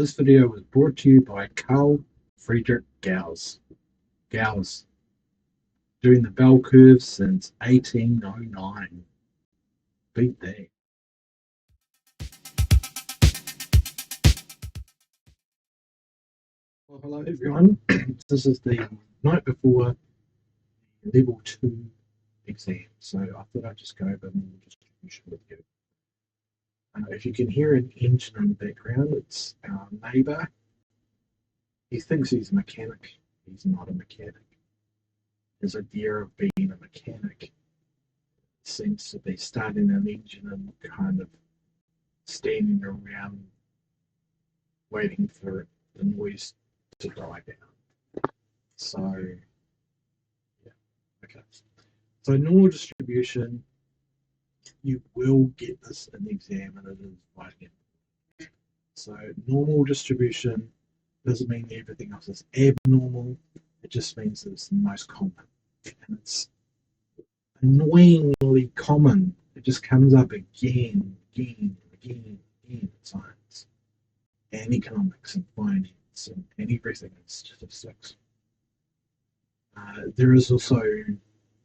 This video was brought to you by Carl Friedrich Gauss. Gauss, doing the bell curve since 1809. Beat that. Well, hello everyone. This is the night before level 2 exam, so I thought I'd just go over normal distribution with you. If you can hear an engine in the background, it's our neighbour. He thinks he's a mechanic. He's not a mechanic. His idea of being a mechanic seems to be starting an engine and kind of standing around waiting for the noise to die down. So, yeah, okay. So normal distribution, you will get this in the exam, and it is vitally important. So normal distribution doesn't mean everything else is abnormal. It just means that it's the most common, and it's annoyingly common. It just comes up again in science and economics and finance and everything in statistics. There is also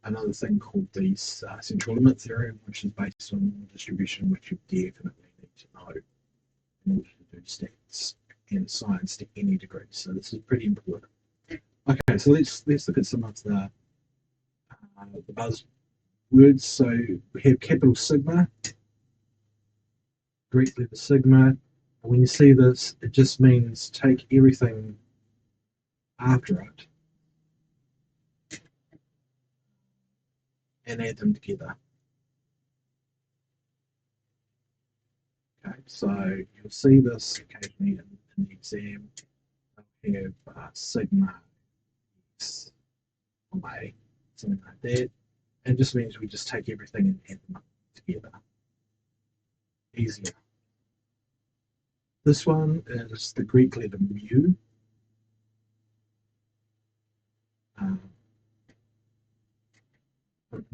another thing called the central limit theorem, which is based on distribution, which you definitely need to know in order to do stats and science to any degree. So this is pretty important. Okay, so let's look at some of the buzzwords. So we have capital sigma, Greek letter sigma. When you see this, it just means take everything after it and add them together. Okay, so you'll see this occasionally in the exam. They'll have sigma x y, something like that. And it just means we just take everything and add them together. Easier. This one is the Greek letter mu. I'm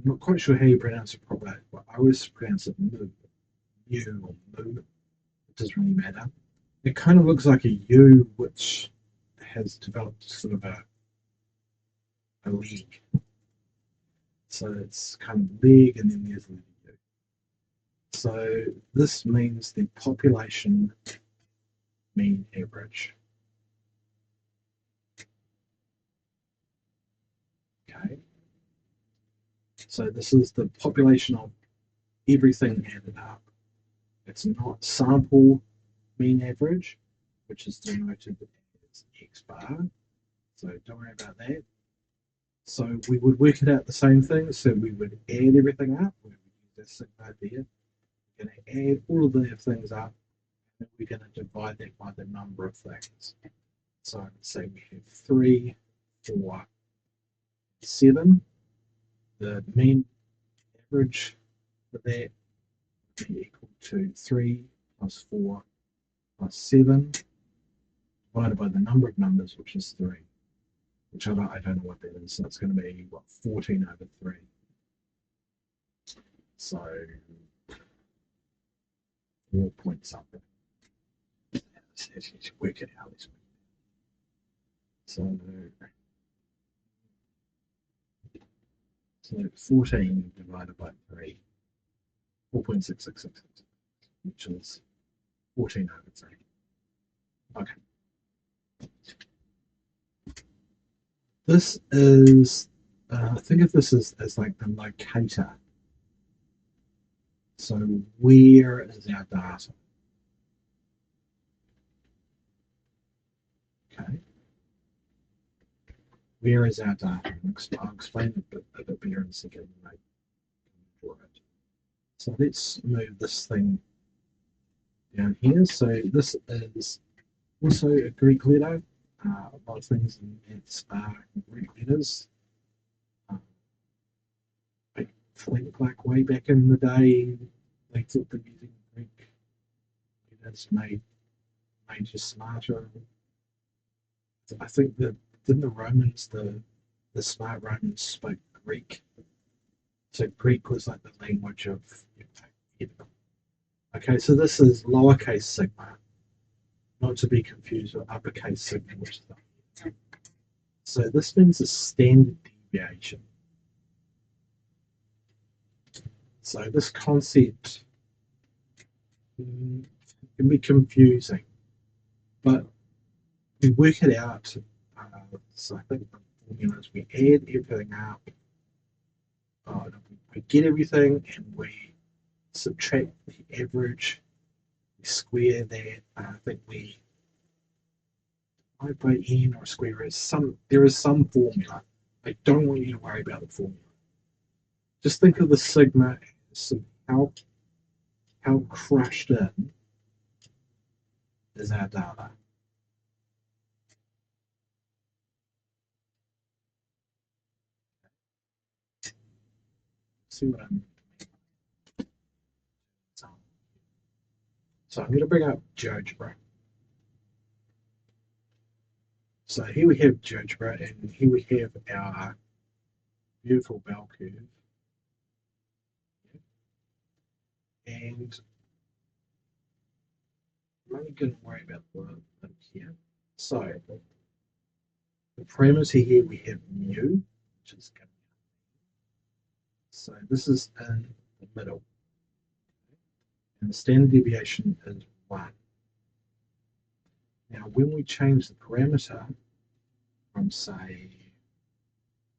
not quite sure how you pronounce it properly, but I always pronounce it mu or mu. It doesn't really matter. It kind of looks like a U, which has developed sort of a leg. So it's kind of leg, and then there's a U. So this means the population mean average. Okay. So this is the population of everything added up. It's not sample mean average, which is denoted as X bar. So don't worry about that. So we would work it out the same thing. So we would add everything up. We would use this sigma there. We're going to add all of the things up, and we're going to divide that by the number of things. So say we have 3, 4, 7. The mean average for that would be equal to 3 plus 4 plus 7 divided by the number of numbers, which is 3, which I don't know what that is. So it's going to be, 14 over 3. So 4 point something. Let's work it out. So 14 divided by 3, 4.6666, which is 14 over 3. Okay. This is, think of this as like the locator. So where is our data? Okay. Where is our data? I'll explain it a bit better in a second. So let's move this thing down here. So this is also a Greek letter. A lot of things in maths are Greek letters. I think like way back in the day, they thought that using Greek letters made you smarter. I think that didn't the Romans, the smart Romans spoke Greek. So Greek was like the language of, okay, so this is lowercase sigma. not to be confused with uppercase sigma, which is the. So this means a standard deviation. So this concept can be confusing, but we work it out. So I think the formulas, we add everything up, we get everything, and we subtract the average, we square that. I think we divide by n or square root. There is some formula. I don't want you to worry about the formula. Just think of the sigma as how crushed in is our data. See what I'm. So I'm going to bring up GeoGebra. So here we have GeoGebra, and here we have our beautiful bell curve. And I'm only going to worry about the link here. So the parameter here we have mu, which is going to be. So this is in the middle. And the standard deviation is 1. Now, when we change the parameter from, say,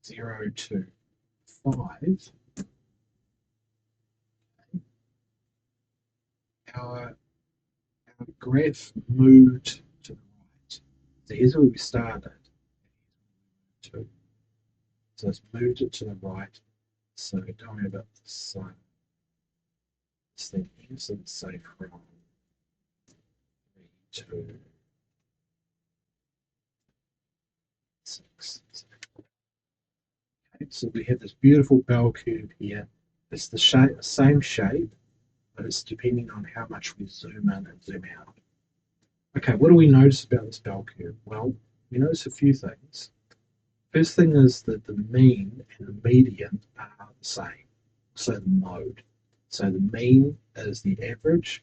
0 to 5, our graph moved to the right. So here's where we started. So it's moved it to the right. So don't worry about the sun. This thing here, so let's say from 3 to 6. Okay, so we have this beautiful bell curve here. It's the same shape, but it's depending on how much we zoom in and zoom out. Okay, what do we notice about this bell curve? Well, we notice a few things. First thing is that the mean and the median are the same. So the mode. So the mean is the average,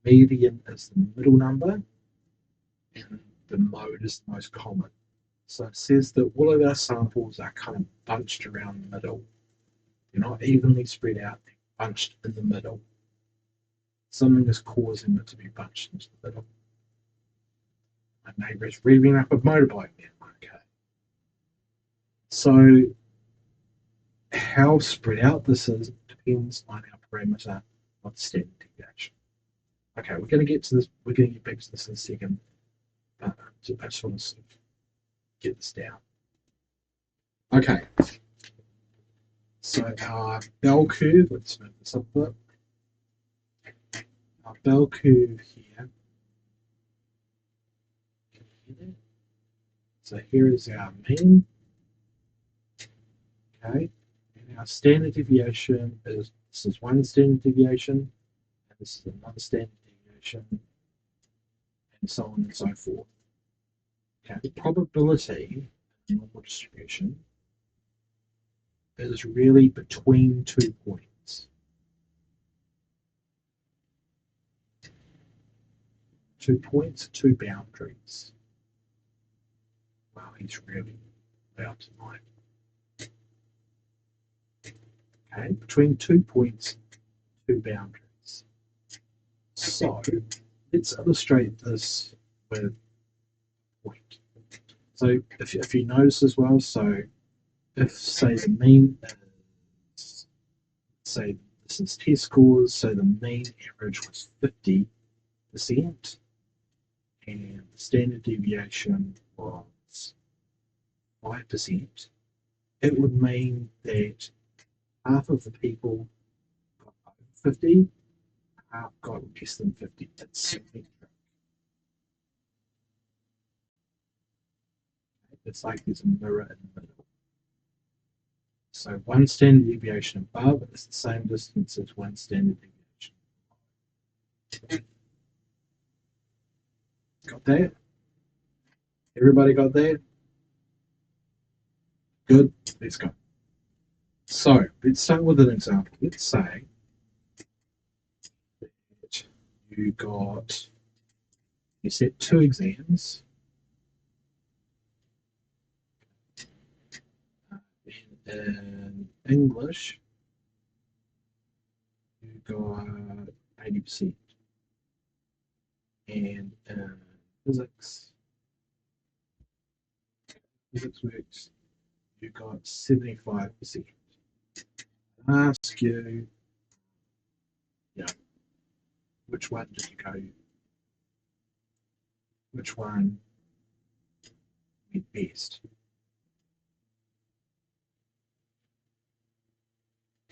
the median is the middle number, and the mode is the most common. So it says that all of our samples are kind of bunched around the middle. They're not evenly spread out, they're bunched in the middle. Something is causing it to be bunched into the middle. My neighbour is revving up a motorbike now. Okay. So how spread out this is depends on our parameter of standard deviation. Okay, we're going to get to this. We're going to get back to this in a second. But I just want to get this down. Okay. So our bell curve. Let's move this up a bit. Our bell curve here. So here is our mean. Okay. And our standard deviation is this is one standard deviation, and this is another standard deviation, and so on and so forth. Okay. The probability in normal distribution is really between 2 points. 2 points, 2 boundaries. Wow, he's really loud tonight. Okay, between 2 points, 2 boundaries. So let's illustrate this with a point. So if you notice as well, so if say the mean is, say this is test scores, so the mean average was 50%, and the standard deviation was 5%, it would mean that half of the people got over 50, half got less than 50. That's symmetric. It's like there's a mirror in the middle. So one standard deviation above is the same distance as one standard deviation. Got that? Everybody got that? Good. Let's go. So let's start with an example. Let's say that you got You set 2 exams. In English, you got 80%. And physics, works, you got 75%. Ask you, you know, which one did you go? Which one went best?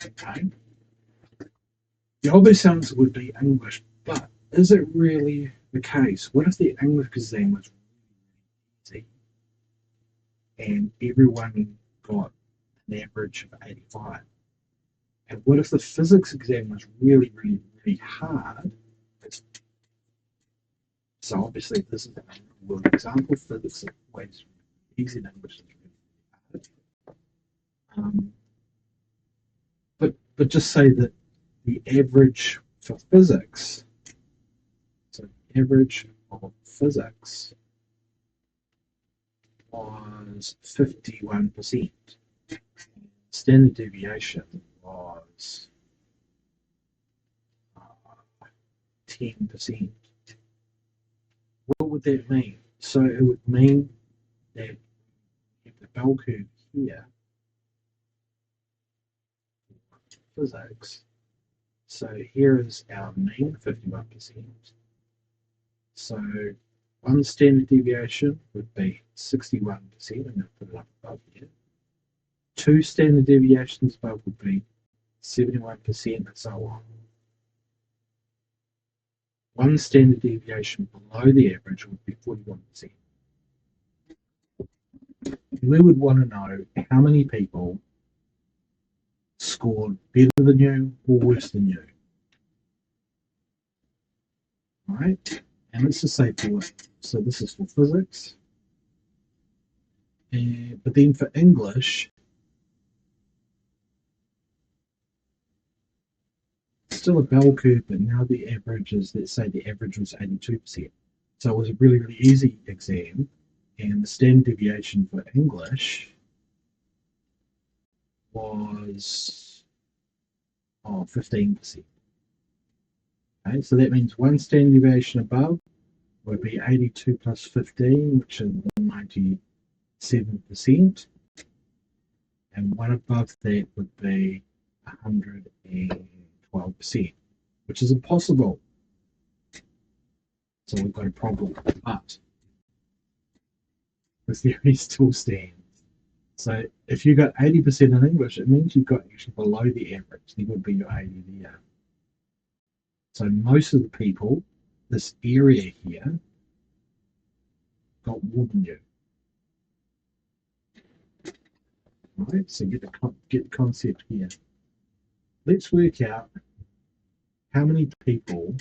Okay. The obvious answer would be English, but is it really the case? What if the English exam was really easy and everyone got an average of 85? And what if the physics exam was really, really, really hard? So obviously this is a real example. Physics is always easy, and English is really hard. But just say that the average for physics, so the average of physics was 51%. Standard deviation was 10%. What would that mean? So it would mean that the bell curve here, physics, so here is our mean, 51%. So one standard deviation would be 61%. I'm going to put it up above here. 2 standard deviations above would be 71%, and so on. One standard deviation below the average would be 41%. We would want to know how many people scored better than you or worse than you. All right? And let's just say so this is for physics. But then for English, still a bell curve, but now the average is, let's say the average was 82%. So it was a really, really easy exam. And the standard deviation for English was 15%. Okay, so that means one standard deviation above would be 82 plus 15, which is 97%. And one above that would be 112%, which is impossible. So we've got a problem, but the theory still stands. So if you got 80% in English, it means you've got actually below the average. There would be your 80 there. So most of the people, this area here, got more than you. Right? So get the concept here. Let's work out how many people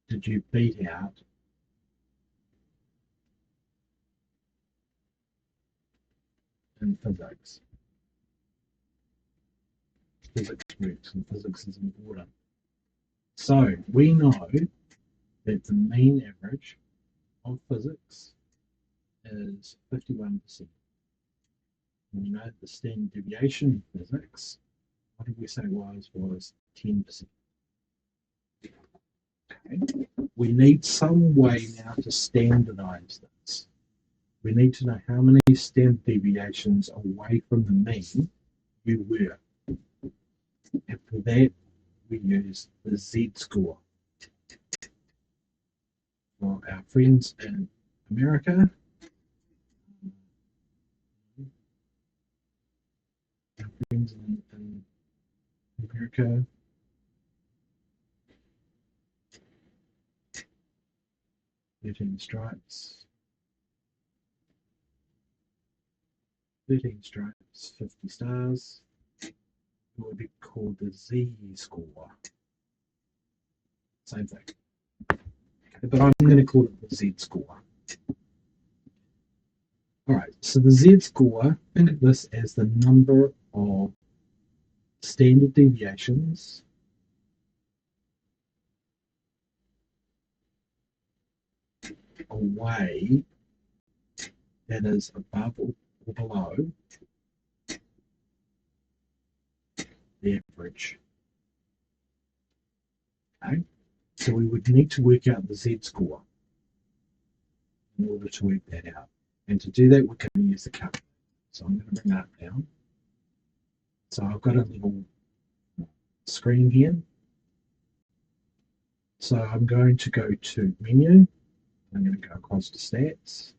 did you beat out in physics. Physics works, and physics is important. So we know that the mean average of physics is 51%. And we know the standard deviation of physics, what did we say was 10%. Okay. We need some way now to standardize this. We need to know how many standard deviations away from the mean you were. And for that, we use the Z-score. For our friends in America, our friends in America, thirteen stripes, 50 stars. It would be called the Z-score. Same thing. Okay, but I'm going to call it the Z-score. All right, so the Z-score, think of this as the number of standard deviations away that is above or below the average. Okay, so we would need to work out the z-score in order to work that out. And to do that, we're going to use the calculator. So I'm going to bring that down. So I've got a little screen here. So I'm going to go to menu. I'm going to go across to stats.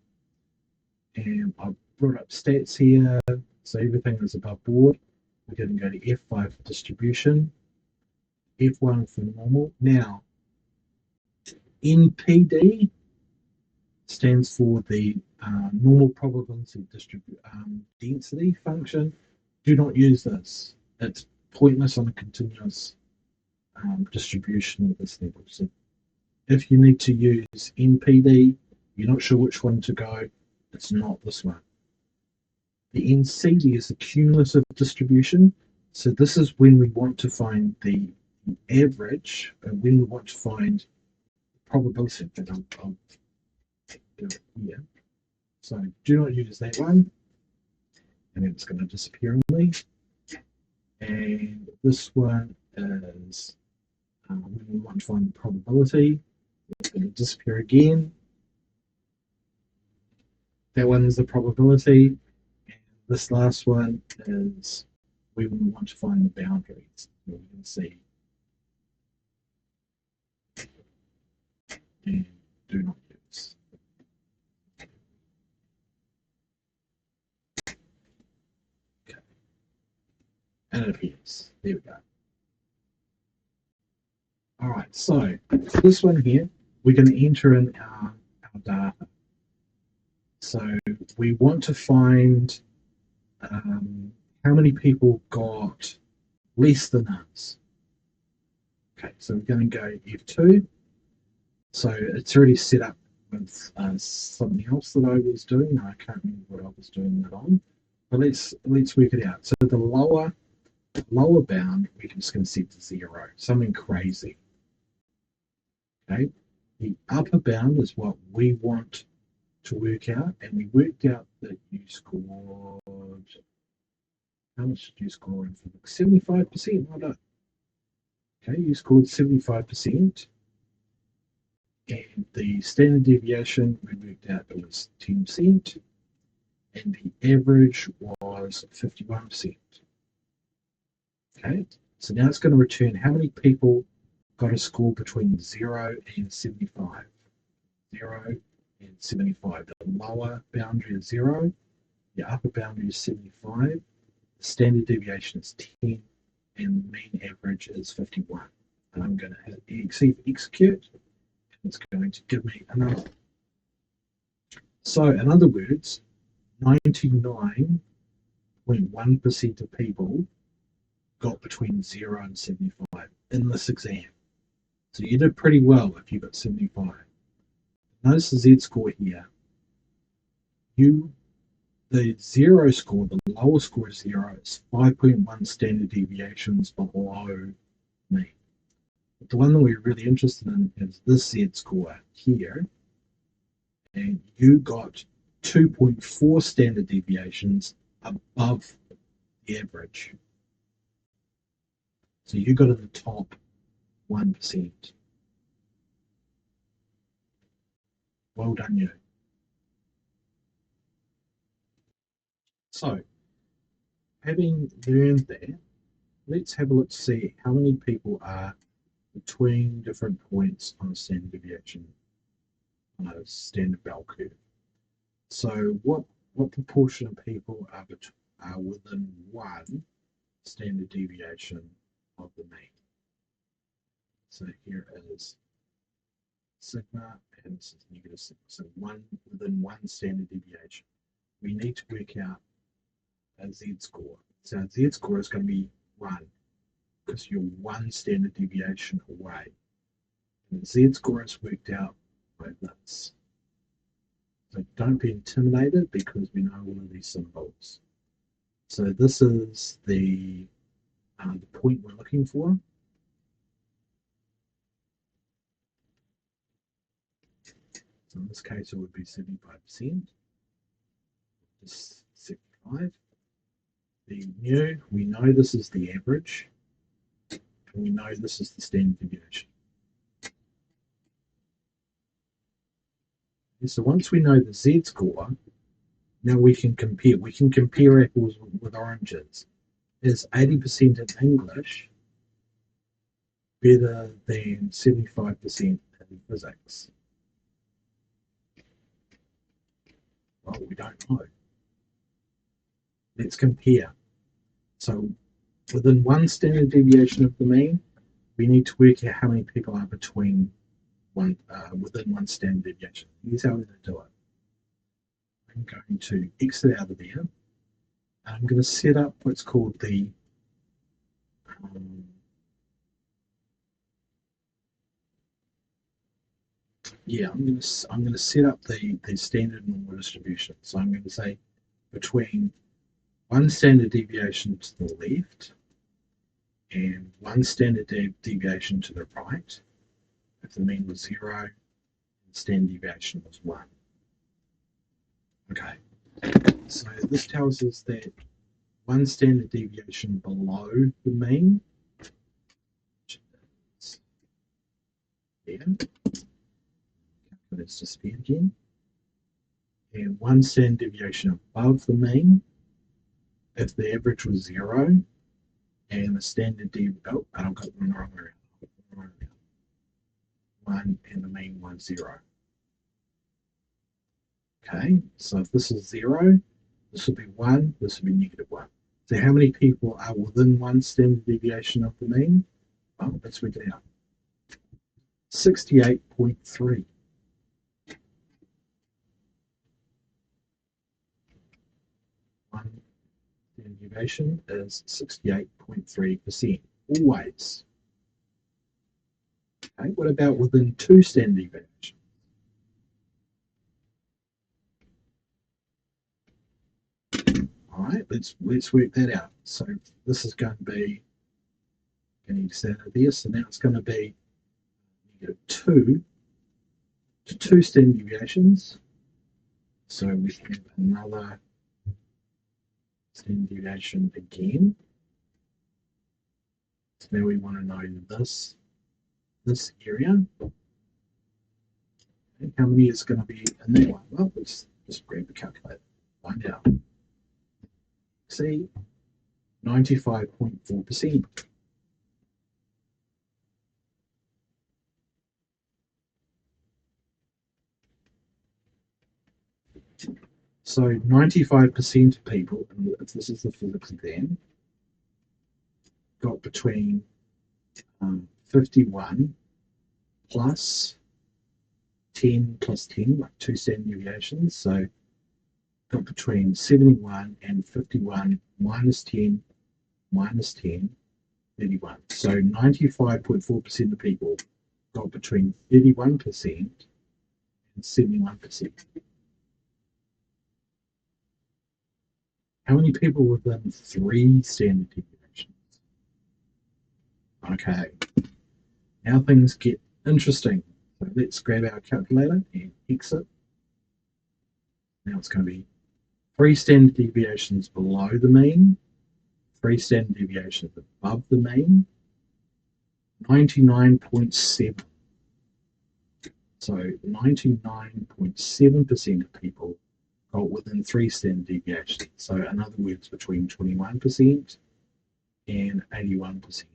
And I've brought up stats here. So everything is above board. We're going to go to F5 for distribution, F1 for normal. Now, NPD stands for the normal probability density function. Do not use this. It's pointless on a continuous distribution of this level. So if you need to use NPD, you're not sure which one to go, it's not this one. The NCEA is a cumulative distribution. So this is when we want to find the average, and when we want to find probability. But I'll do it here. So do not use that one. And then it's going to disappear on me. And this one is when we want to find the probability. It's going to disappear again. That one is the probability. And this last one is when we want to find the boundaries. You can see. And do not use. Okay. And it appears. There we go. All right, so this one here, we're going to enter in our data. So we want to find how many people got less than us. Okay, so we're going to go F2. So it's already set up with something else that I was doing. I can't remember what I was doing that on, but let's work it out. So the lower bound, we're just going to set to 0, something crazy. Okay, the upper bound is what we want to work out, and we worked out that you scored. How much did you score in physics? 75%. Well done. Okay, you scored 75%, and the standard deviation we worked out it was 10%, and the average was 51%. Okay, so now it's going to return how many people got a score between 0 and 75. 0 and 75. The lower boundary is 0, the upper boundary is 75, the standard deviation is 10, and the mean average is 51. And I'm going to hit execute, and it's going to give me another. So, in other words, 99.1% of people got between 0 and 75 in this exam. So you did pretty well if you got 75. Notice the z-score here. The 0 score, the lower score is 0, is 5.1 standard deviations below me. But the one that we're really interested in is this z-score here. And you got 2.4 standard deviations above the average. So you got in the top 1%. Well done, you. So, having learned that, let's have a look to see how many people are between different points on a standard deviation, on a standard bell curve. So, what proportion of people are within one standard deviation of the mean? So here is sigma, and this is negative sigma. So within one standard deviation. We need to work out a z-score. So a z-score is going to be 1 because you're one standard deviation away. And the z-score is worked out like this. So don't be intimidated because we know all of these symbols. So this is the point we're looking for. So in this case, it would be 75%. Just 75. The mu, we know this is the average, and we know this is the standard deviation. And so once we know the z-score, now we can compare. We can compare apples with oranges. Is 80% in English better than 75% in physics? Well, we don't know. Let's compare. So within one standard deviation of the mean, we need to work out how many people are between within one standard deviation. Here's how we're going to do it. I'm going to exit out of there, and I'm going to set up what's called the I'm going to set up the standard normal distribution. So I'm going to say between one standard deviation to the left and one standard deviation to the right, if the mean was 0 and the standard deviation was 1. Okay, so this tells us that one standard deviation below the mean, there, let's disappear again, and one standard deviation above the mean, if the average was 0 and the standard deviation, oh, I've got them the wrong way around. 1 and the mean was 0. Okay, so if this is 0, this will be 1, this will be negative 1. So how many people are within one standard deviation of the mean? Well, let's work it out. 68.3. One standard deviation is 68.3%, always. Okay, what about within two standard deviations? All right, let's work that out. So this is going to be, going to set it there, so now it's going to be negative 2 to 2 standard deviations. So we have another standard deviation again. So now we want to know this area. And how many is going to be in that one? Well, let's just grab the calculator. Find out. See, 95.4%. So 95% of people, if this is the physics exam, got between 51 plus 10 plus 10, like 2 standard deviations. So got between 71 and 51 minus 10 minus 10, 31. So 95.4% of people got between 31% and 71%. How many people within 3 standard deviations? Okay, now things get interesting. So let's grab our calculator and exit. Now it's going to be 3 standard deviations below the mean, 3 standard deviations above the mean, 99.7. So 99.7% of people got within 3 standard deviations. So in other words, between 21% and 81%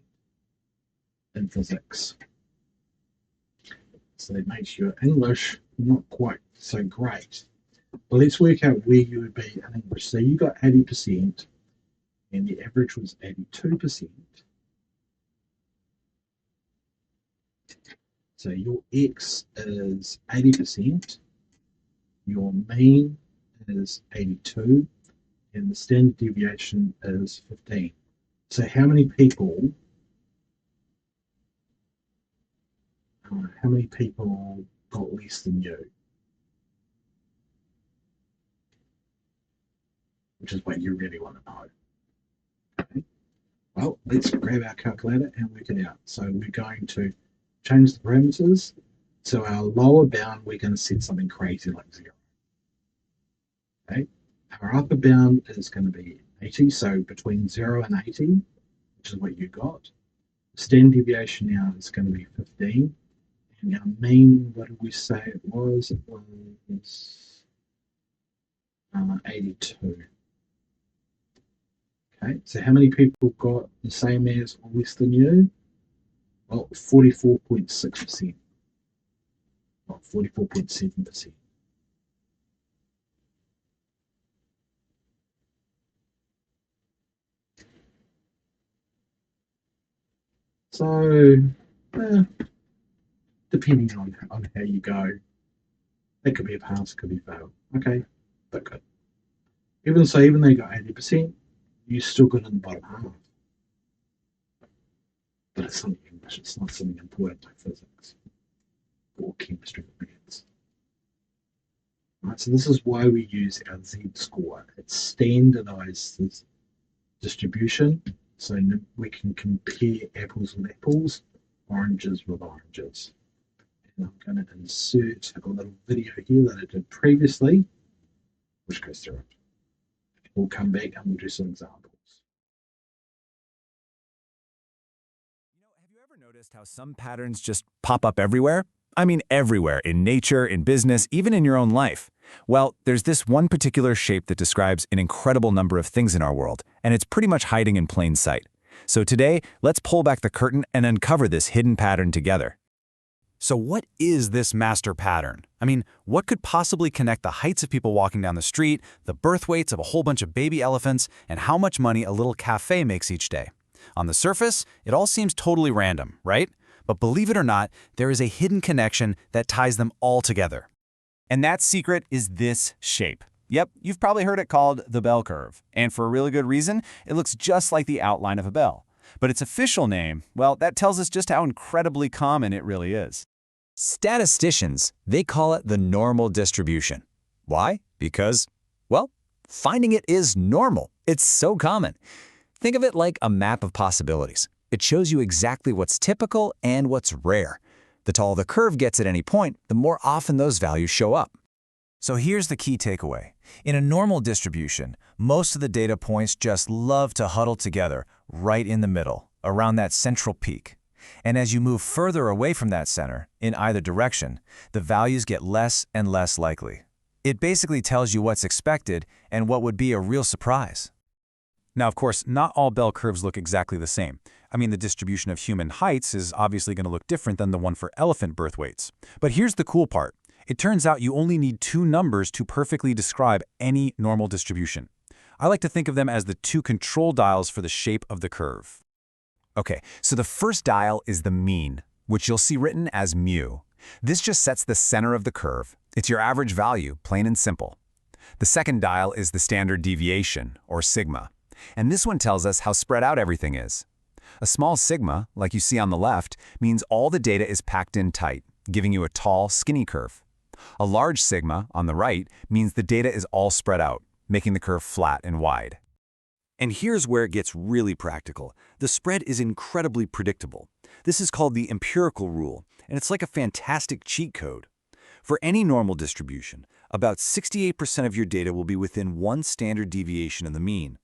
in physics. So that makes your English not quite so great. But let's work out where you would be in English. So you got 80% and the average was 82%. So your X is 80%, your mean is 82, and the standard deviation is 15. So how many people got less than you? Which is what you really want to know. Okay. Well, let's grab our calculator and work it out. So we're going to change the parameters. So our lower bound, we're going to set something crazy like 0. Okay. Our upper bound is going to be 80. So between 0 and 80, which is what you got. Standard deviation now is going to be 15. And our mean, what did we say it was? It was 82. Okay, so how many people got the same as or less than you? Well, 44.6%, not 44.7%. So, eh, depending on how you go, it could be a pass, it could be a fail. Okay, but good. Even so, even though you got 80%, you still got in the bottom half. But it's not English, it's not something important like physics or chemistry or maths. Right, so this is why we use our z-score. It standardizes distribution so we can compare apples with apples, oranges with oranges. And I'm going to insert a little video here that I did previously, which goes through it. We'll come back and we'll do some examples. Have you ever noticed how some patterns just pop up everywhere? I mean everywhere, in nature, in business, even in your own life. Well, there's this one particular shape that describes an incredible number of things in our world, and it's pretty much hiding in plain sight. So today, let's pull back the curtain and uncover this hidden pattern together. So what is this master pattern? I mean, what could possibly connect the heights of people walking down the street, the birth weights of a whole bunch of baby elephants, and how much money a little cafe makes each day? On the surface, it all seems totally random, right? But believe it or not, there is a hidden connection that ties them all together. And that secret is this shape. Yep, you've probably heard it called the bell curve. And for a really good reason, it looks just like the outline of a bell. But its official name, well, that tells us just how incredibly common it really is. Statisticians, they call it the normal distribution. Why? Because, well, finding it is normal. It's so common. Think of it like a map of possibilities. It shows you exactly what's typical and what's rare. The taller the curve gets at any point, the more often those values show up. So here's the key takeaway. In a normal distribution, most of the data points just love to huddle together right in the middle, around that central peak. And as you move further away from that center, in either direction, the values get less and less likely. It basically tells you what's expected and what would be a real surprise. Now, of course, not all bell curves look exactly the same. I mean, the distribution of human heights is obviously going to look different than the one for elephant birth weights. But here's the cool part. It turns out you only need two numbers to perfectly describe any normal distribution. I like to think of them as the two control dials for the shape of the curve. Okay, so the first dial is the mean, which you'll see written as mu. This just sets the center of the curve. It's your average value, plain and simple. The second dial is the standard deviation, or sigma. And this one tells us how spread out everything is. A small sigma, like you see on the left, means all the data is packed in tight, giving you a tall, skinny curve. A large sigma, on the right, means the data is all spread out, making the curve flat and wide. And here's where it gets really practical. The spread is incredibly predictable. This is called the empirical rule, and it's like a fantastic cheat code. For any normal distribution, about 68% of your data will be within one standard deviation of the mean.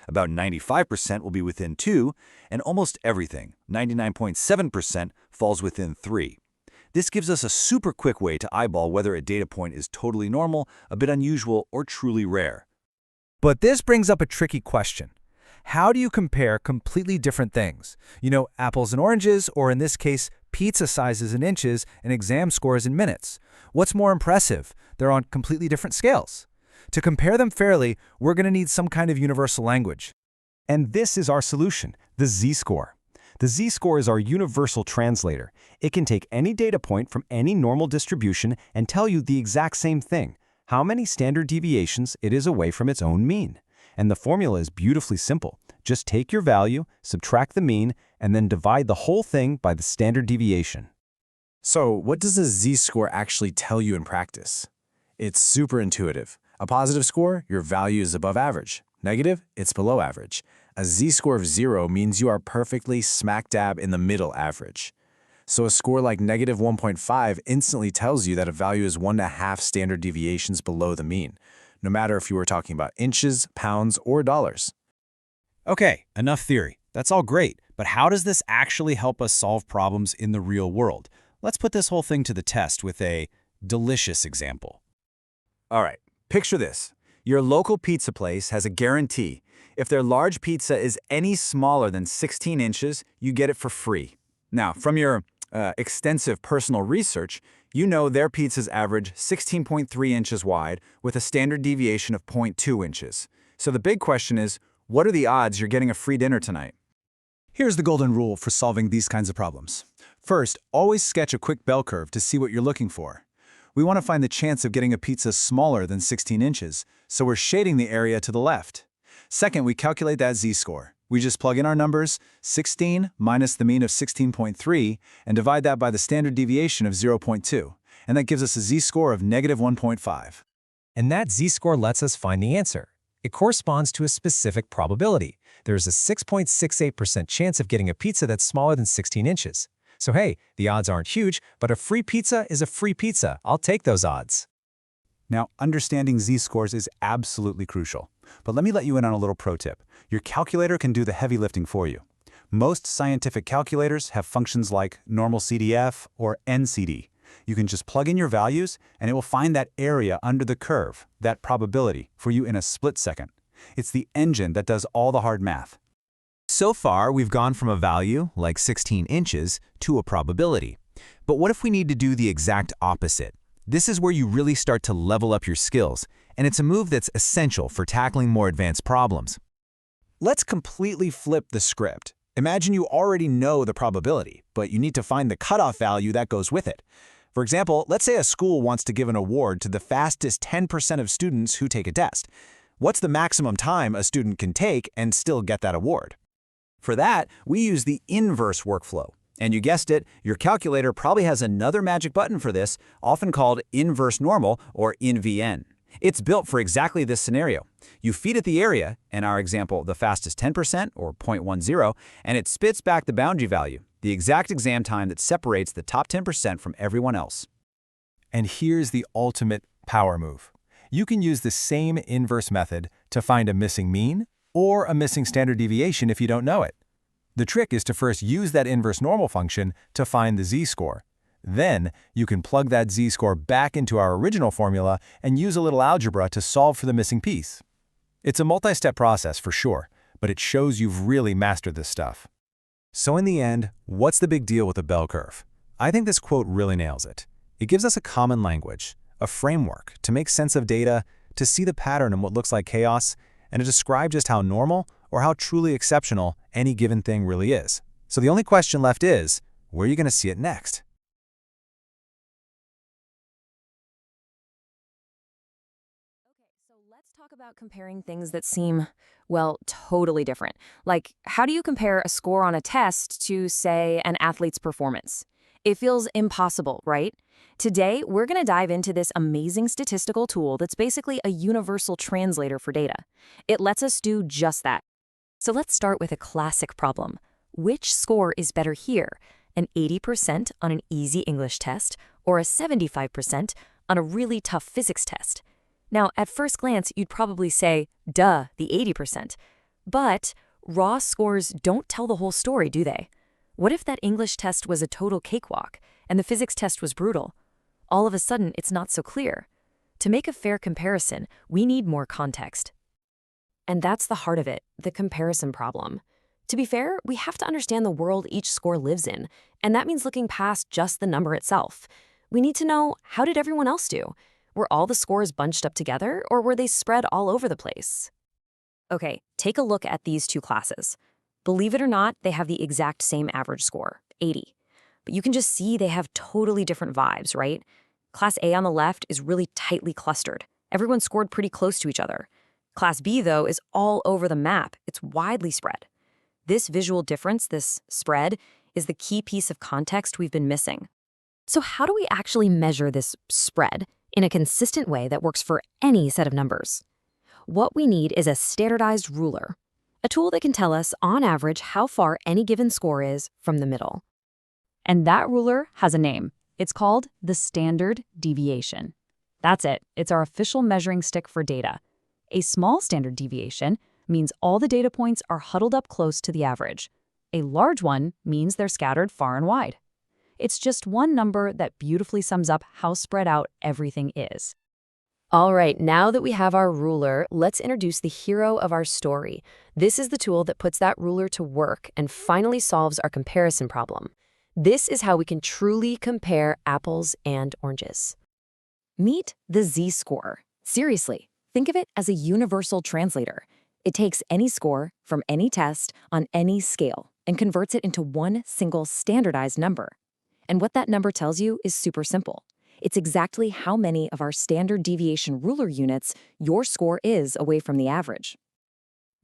About 95% will be within 2, and almost everything, 99.7%, falls within 3. This gives us a super quick way to eyeball whether a data point is totally normal, a bit unusual, or truly rare. But this brings up a tricky question. How do you compare completely different things? You know, apples and oranges, or in this case, pizza sizes in inches and exam scores in minutes. What's more impressive? They're on completely different scales. To compare them fairly, we're going to need some kind of universal language. And this is our solution, the z-score. The z-score is our universal translator. It can take any data point from any normal distribution and tell you the exact same thing, how many standard deviations it is away from its own mean. And the formula is beautifully simple. Just take your value, subtract the mean, and then divide the whole thing by the standard deviation. So what does a z-score actually tell you in practice? It's super intuitive. A positive score, your value is above average. Negative, it's below average. A z-score of 0 means you are perfectly smack dab in the middle average. So a score like -1.5 instantly tells you that a value is 1.5 standard deviations below the mean, no matter if you were talking about inches, pounds, or dollars. Okay, enough theory. That's all great, but how does this actually help us solve problems in the real world? Let's put this whole thing to the test with a delicious example. All right, picture this. Your local pizza place has a guarantee. If their large pizza is any smaller than 16 inches, you get it for free. Now, from your extensive personal research, you know their pizzas average 16.3 inches wide with a standard deviation of 0.2 inches. So the big question is, what are the odds you're getting a free dinner tonight? Here's the golden rule for solving these kinds of problems. First, always sketch a quick bell curve to see what you're looking for. We want to find the chance of getting a pizza smaller than 16 inches, so we're shading the area to the left. Second, we calculate that z-score. We just plug in our numbers, 16 minus the mean of 16.3, and divide that by the standard deviation of 0.2, and that gives us a z-score of -1.5. And that z-score lets us find the answer. It corresponds to a specific probability. There's a 6.68% chance of getting a pizza that's smaller than 16 inches. So hey, the odds aren't huge, but a free pizza is a free pizza. I'll take those odds. Now, understanding z-scores is absolutely crucial. But let me let you in on a little pro tip. Your calculator can do the heavy lifting for you. Most scientific calculators have functions like normal CDF or NCD. You can just plug in your values, and it will find that area under the curve, that probability, for you in a split second. It's the engine that does all the hard math. So far, we've gone from a value, like 16 inches, to a probability. But what if we need to do the exact opposite? This is where you really start to level up your skills, and it's a move that's essential for tackling more advanced problems. Let's completely flip the script. Imagine you already know the probability, but you need to find the cutoff value that goes with it. For example, let's say a school wants to give an award to the fastest 10% of students who take a test. What's the maximum time a student can take and still get that award? For that, we use the inverse workflow. And you guessed it, your calculator probably has another magic button for this, often called inverse normal or INVN. It's built for exactly this scenario. You feed it the area, in our example, the fastest 10% or 0.10, and it spits back the boundary value, the exact exam time that separates the top 10% from everyone else. And here's the ultimate power move. You can use the same inverse method to find a missing mean or a missing standard deviation if you don't know it. The trick is to first use that inverse normal function to find the z-score. Then, you can plug that z-score back into our original formula and use a little algebra to solve for the missing piece. It's a multi-step process for sure, but it shows you've really mastered this stuff. So in the end, what's the big deal with a bell curve? I think this quote really nails it. It gives us a common language, a framework to make sense of data, to see the pattern in what looks like chaos, and to describe just how normal or how truly exceptional any given thing really is. So the only question left is, where are you going to see it next? So let's talk about comparing things that seem, well, totally different. Like, how do you compare a score on a test to, say, an athlete's performance? It feels impossible, right? Today, we're going to dive into this amazing statistical tool that's basically a universal translator for data. It lets us do just that. So let's start with a classic problem. Which score is better here? An 80% on an easy English test or a 75% on a really tough physics test? Now, at first glance, you'd probably say, duh, the 80%. But raw scores don't tell the whole story, do they? What if that English test was a total cakewalk and the physics test was brutal? All of a sudden, it's not so clear. To make a fair comparison, we need more context. And that's the heart of it, the comparison problem. To be fair, we have to understand the world each score lives in, and that means looking past just the number itself. We need to know, how did everyone else do? Were all the scores bunched up together, or were they spread all over the place? Okay, take a look at these two classes. Believe it or not, they have the exact same average score, 80. But you can just see they have totally different vibes, right? Class A on the left is really tightly clustered. Everyone scored pretty close to each other. Class B, though, is all over the map. It's widely spread. This visual difference, this spread, is the key piece of context we've been missing. So how do we actually measure this spread in a consistent way that works for any set of numbers? What we need is a standardized ruler, a tool that can tell us, on average, how far any given score is from the middle. And that ruler has a name. It's called the standard deviation. That's it. It's our official measuring stick for data. A small standard deviation means all the data points are huddled up close to the average. A large one means they're scattered far and wide. It's just one number that beautifully sums up how spread out everything is. All right, now that we have our ruler, let's introduce the hero of our story. This is the tool that puts that ruler to work and finally solves our comparison problem. This is how we can truly compare apples and oranges. Meet the z-score. Seriously, think of it as a universal translator. It takes any score from any test on any scale and converts it into one single standardized number. And what that number tells you is super simple. It's exactly how many of our standard deviation ruler units your score is away from the average.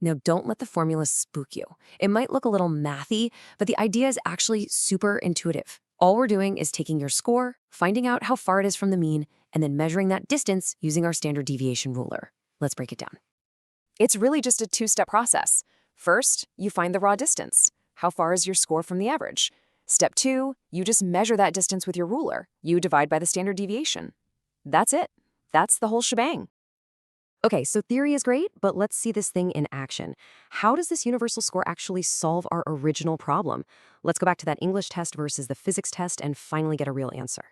Now, don't let the formula spook you. It might look a little mathy, but the idea is actually super intuitive. All we're doing is taking your score, finding out how far it is from the mean, and then measuring that distance using our standard deviation ruler. Let's break it down. It's really just a two-step process. First, you find the raw distance. How far is your score from the average? Step 2, you just measure that distance with your ruler. You divide by the standard deviation. That's it. That's the whole shebang. Okay, so theory is great, but let's see this thing in action. How does this universal score actually solve our original problem? Let's go back to that English test versus the physics test and finally get a real answer.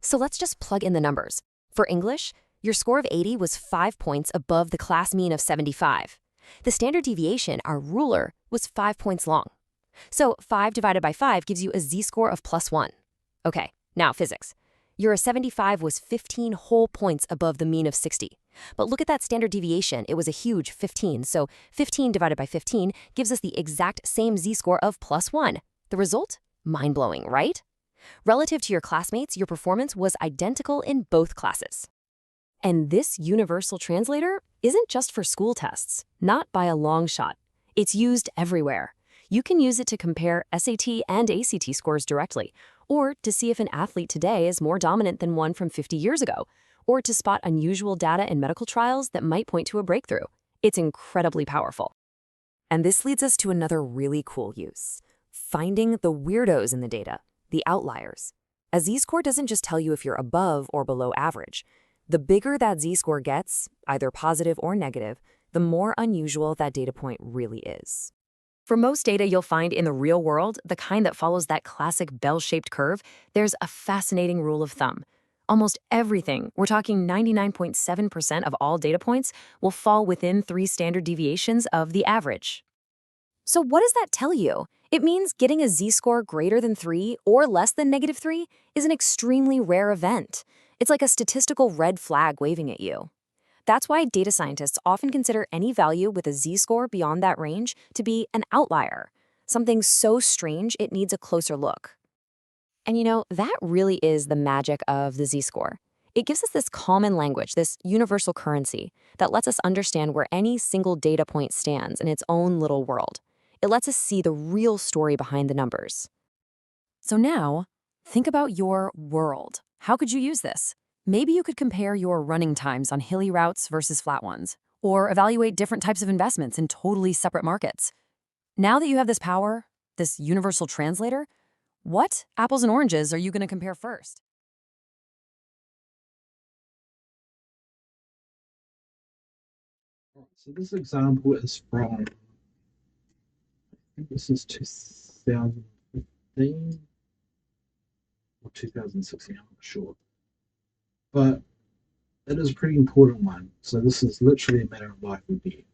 So let's just plug in the numbers. For English, your score of 80 was 5 points above the class mean of 75. The standard deviation, our ruler, was 5 points long. So 5 divided by 5 gives you a z-score of +1. Okay, now physics. Your 75 was 15 whole points above the mean of 60. But look at that standard deviation. It was a huge 15. So 15 divided by 15 gives us the exact same z-score of +1. The result? Mind-blowing, right? Relative to your classmates, your performance was identical in both classes. And this universal translator isn't just for school tests, not by a long shot. It's used everywhere. You can use it to compare SAT and ACT scores directly, or to see if an athlete today is more dominant than one from 50 years ago, or to spot unusual data in medical trials that might point to a breakthrough. It's incredibly powerful. And this leads us to another really cool use: finding the weirdos in the data, the outliers. A z-score doesn't just tell you if you're above or below average. The bigger that z-score gets, either positive or negative, the more unusual that data point really is. For most data you'll find in the real world, the kind that follows that classic bell-shaped curve, there's a fascinating rule of thumb. Almost everything, we're talking 99.7% of all data points, will fall within 3 standard deviations of the average. So what does that tell you? It means getting a z-score greater than 3 or less than -3 is an extremely rare event. It's like a statistical red flag waving at you. That's why data scientists often consider any value with a z-score beyond that range to be an outlier, something so strange it needs a closer look. And that really is the magic of the z-score. It gives us this common language, this universal currency, that lets us understand where any single data point stands in its own little world. It lets us see the real story behind the numbers. So now, think about your world. How could you use this? Maybe you could compare your running times on hilly routes versus flat ones, or evaluate different types of investments in totally separate markets. Now that you have this power, this universal translator, what apples and oranges are you going to compare first? So this example is from, I think this is 2015 or 2016, I'm not sure. But it is a pretty important one. So this is literally a matter of life or death.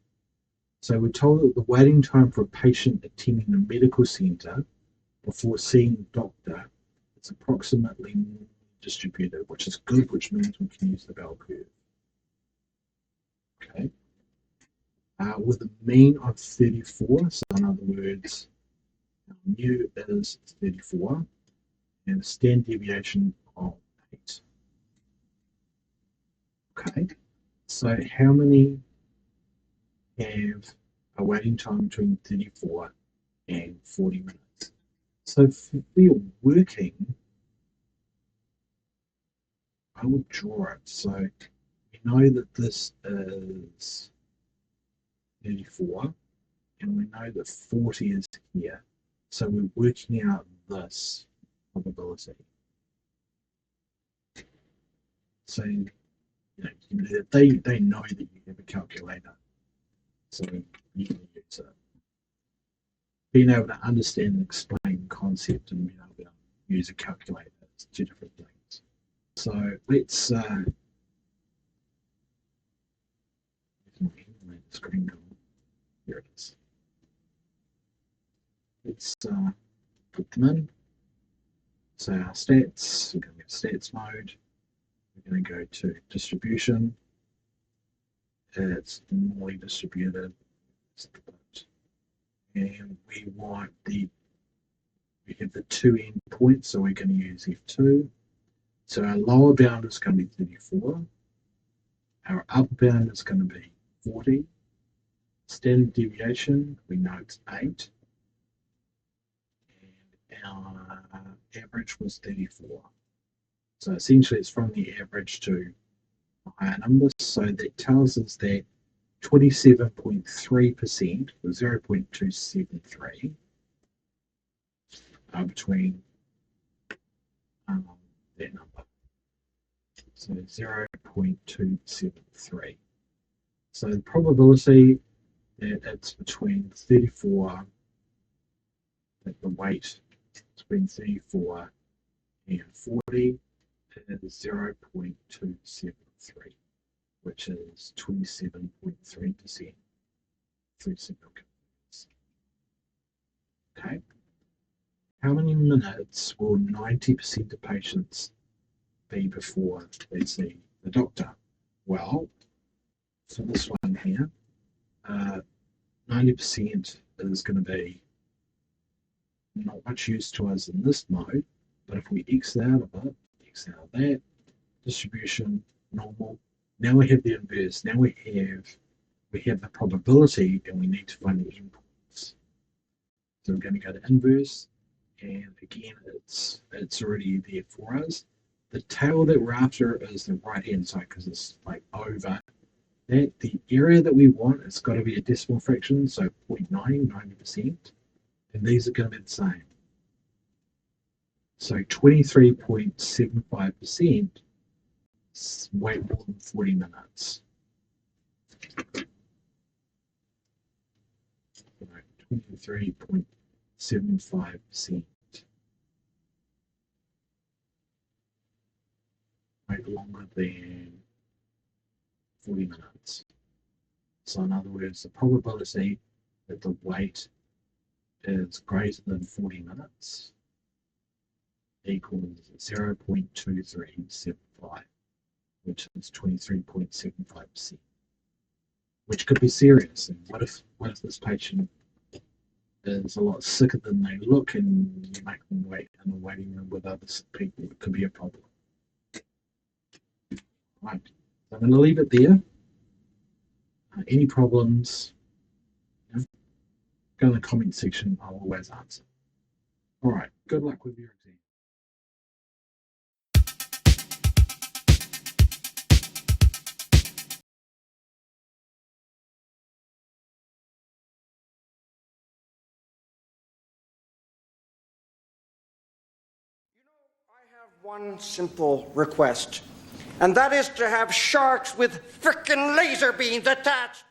So we're told that the waiting time for a patient attending a medical centre before seeing a doctor is approximately distributed, which is good, which means we can use the bell curve. Okay. With a mean of 34, so in other words, mu is 34, and a standard deviation of 8. Okay, so how many have a waiting time between 34 and 40 minutes? So if we are working, I would draw it. So we know that this is 34, and we know that 40 is here. So we're working out this. probability. So they know that you have a calculator, so you can use it. Being able to understand and explain the concept and being able to use a calculator is two different things. So let's screen go. Here it is. Let's put them in. So our stats, we're going to go stats mode. We're going to go to distribution. It's normally distributed. And we have the two endpoints, so we're going to use F2. So our lower bound is going to be 34. Our upper bound is going to be 40. Standard deviation, we know it's 8. And our average was 34. So essentially it's from the average to a higher number. So that tells us that 27.3% or 0.273 are between that number. So 0.273. So the probability that it's between 34, that the weight between 34 and 40 is 0.273, which is 27.3% through single confidence. Okay. How many minutes will 90% of patients be before they see the doctor? Well, for this one here, 90% is going to be not much use to us in this mode, but if we X out of it, X out of that, distribution, normal, now we have the inverse. Now we have the probability and we need to find the endpoints. So we're going to go to inverse, and again, it's already there for us. The tail that we're after is the right-hand side because it's like over that. The area that we want, it's got to be a decimal fraction, so 0.9, 90%, and these are going to be the same. So 23.75% wait more than 40 minutes. 23.75% wait longer than 40 minutes. So in other words, the probability that the wait is greater than 40 minutes equals 0.2375, which is 23.75%, which could be serious. And what if this patient is a lot sicker than they look and you make them wait in a waiting room with other sick people? It could be a problem. Right, so I'm going to leave it there. Any problems, go in the comment section. I'll always answer. All right, good luck with your exam. I have one simple request, and that is to have sharks with frickin' laser beams attached.